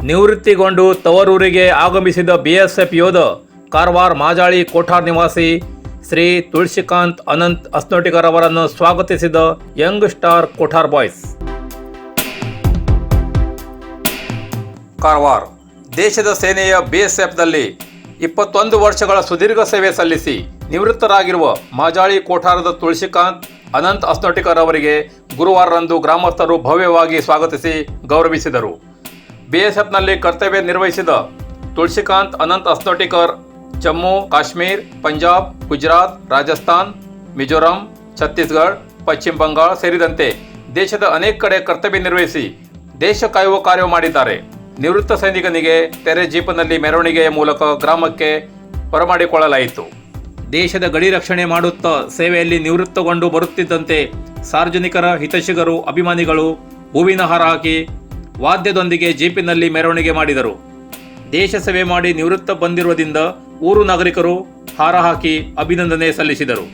ನಿವೃತ್ತಿಗೊಂಡು ತವರೂರಿಗೆ ಆಗಮಿಸಿದ ಬಿಎಸ್ಎಫ್ ಯೋಧ ಕಾರವಾರ ಮಾಜಾಳಿ ಕೋಠಾರ್ ನಿವಾಸಿ ಶ್ರೀ ತುಳಸಿಕಾಂತ್ ಅನಂತ್ ಅಸ್ನೋಟಿಕರ್ ಅವರನ್ನು ಸ್ವಾಗತಿಸಿದ ಯಂಗ್ ಸ್ಟಾರ್ ಕೋಠಾರ್ ಬಾಯ್ಸ್. ಕಾರವಾರ ದೇಶದ ಸೇನೆಯ ಬಿಎಸ್ಎಫ್ನಲ್ಲಿ 21 ವರ್ಷಗಳ ಸುದೀರ್ಘ ಸೇವೆ ಸಲ್ಲಿಸಿ ನಿವೃತ್ತರಾಗಿರುವ ಮಾಜಾಳಿ ಕೋಠಾರದ ತುಳಸಿಕಾಂತ್ ಅನಂತ್ ಅಸ್ನೋಟಿಕರ್ ಅವರಿಗೆ ಗುರುವಾರರಂದು ಗ್ರಾಮಸ್ಥರು ಭವ್ಯವಾಗಿ ಸ್ವಾಗತಿಸಿ ಗೌರವಿಸಿದರು. ಬಿಎಸ್ಎಫ್ನಲ್ಲಿ ಕರ್ತವ್ಯ ನಿರ್ವಹಿಸಿದ ತುಳಸಿಕಾಂತ್ ಅನಂತ್ ಅಸ್ನೋಟಿಕರ್ ಜಮ್ಮು ಕಾಶ್ಮೀರ್, ಪಂಜಾಬ್, ಗುಜರಾತ್, ರಾಜಸ್ಥಾನ್, ಮಿಜೋರಾಂ, ಛತ್ತೀಸ್ಗಢ, ಪಶ್ಚಿಮ ಬಂಗಾಳ ಸೇರಿದಂತೆ ದೇಶದ ಅನೇಕ ಕಡೆ ಕರ್ತವ್ಯ ನಿರ್ವಹಿಸಿ ದೇಶ ಕಾಯುವ ಕಾರ್ಯ ಮಾಡಿದ್ದಾರೆ. ನಿವೃತ್ತ ಸೈನಿಕನಿಗೆ ತೆರೆ ಜೀಪನಲ್ಲಿ ಮೆರವಣಿಗೆಯ ಮೂಲಕ ಗ್ರಾಮಕ್ಕೆ ಬರಮಾಡಿಕೊಳ್ಳಲಾಯಿತು. ದೇಶದ ಗಡಿ ರಕ್ಷಣೆ ಮಾಡುತ್ತಾ ಸೇವೆಯಲ್ಲಿ ನಿವೃತ್ತಗೊಂಡು ಬರುತ್ತಿದ್ದಂತೆ ಸಾರ್ವಜನಿಕರ ಹಿತೈಷಿಗರು, ಅಭಿಮಾನಿಗಳು ಹೂವಿನ ಹಾರ ಹಾಕಿ ವಾದ್ಯದೊಂದಿಗೆ ಜೀಪಿನಲ್ಲಿ ಮೆರವಣಿಗೆ ಮಾಡಿದರು. ದೇಶ ಸೇವೆ ಮಾಡಿ ನಿವೃತ್ತ ಬಂದಿರುವುದರಿಂದ ಊರು ನಾಗರಿಕರು ಹಾರ ಹಾಕಿ ಅಭಿನಂದನೆ ಸಲ್ಲಿಸಿದರು.